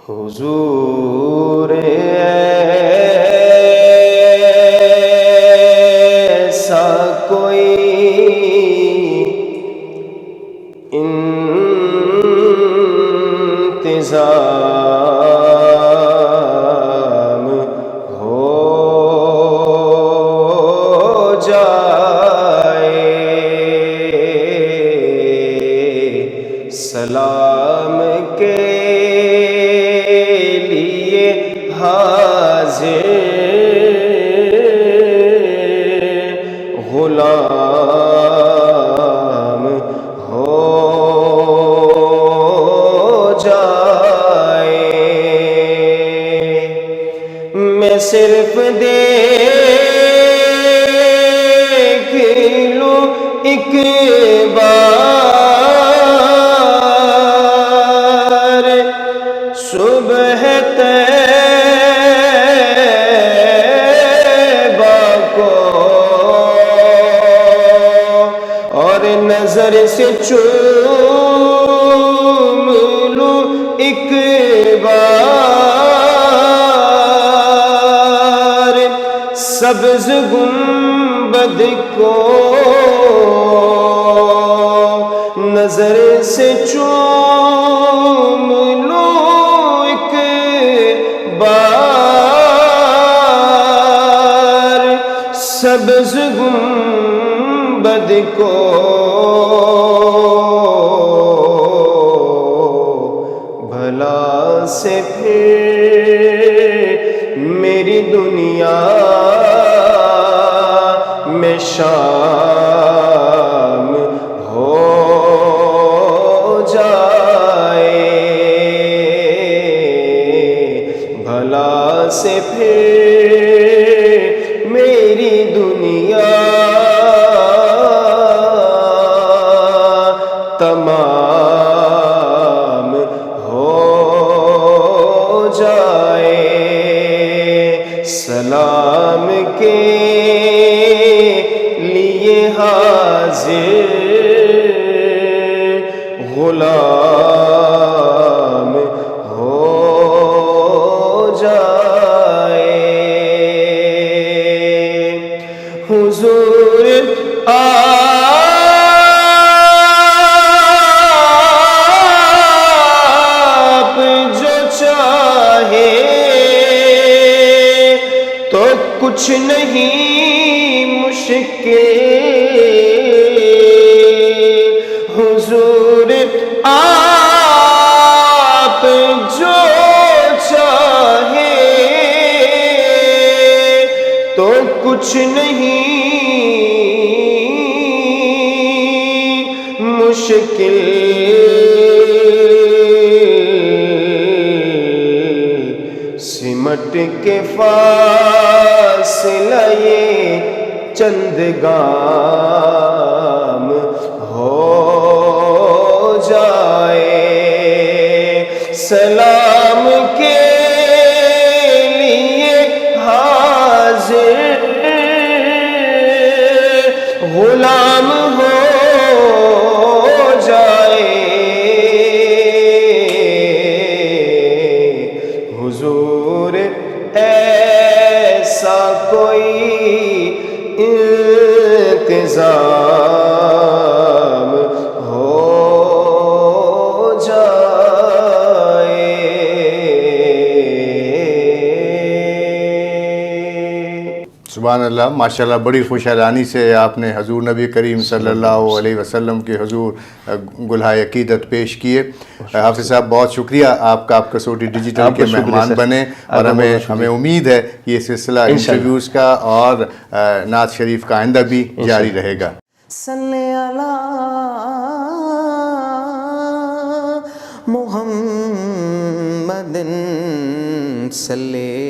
حضور ایسا کوئی انتظام ہو جائے، سلام کے لیے حاضر غلام ہو جائے، میں صرف دیکھ لوں ایک بار صبح طیبہ کو، اور نظر سے چوم لوں ایک بار سبز گنبد کو، نظر سے چوم لوں ایک بار سبز گنبد کو، بھلا سے پھر میری دنیا میں شام ہو جائے، بھلا سے پھر میری دنیا تمام ہو جائے، سلام کے لیے حاضر غلام ہو جائے، حضور آپ جو چاہے تو کچھ نہیں مشکل، حضور آپ جو چاہے تو کچھ نہیں مشکل، سمٹ کے فاصلہ یہ چند گام ہو جائے، سلام کے لیے حاضر غلام ہو جائے، حضور ایسا کوئی انتظام ہو جائے۔ سبحان اللہ، ماشاءاللہ، بڑی خوش حالانی سے آپ نے حضور نبی کریم صلی اللہ علیہ وسلم کے حضور گلہائے عقیدت پیش کیے۔ حافظ صاحب بہت شکریہ آپ کا، آپ کسوٹی ڈیجیٹل کے مہمان بنے، اور ہمیں امید ہے کہ یہ سلسلہ انٹرویوز کا اور نعت شریف کا آئندہ بھی جاری رہے گا۔ صلی علی محمد صلی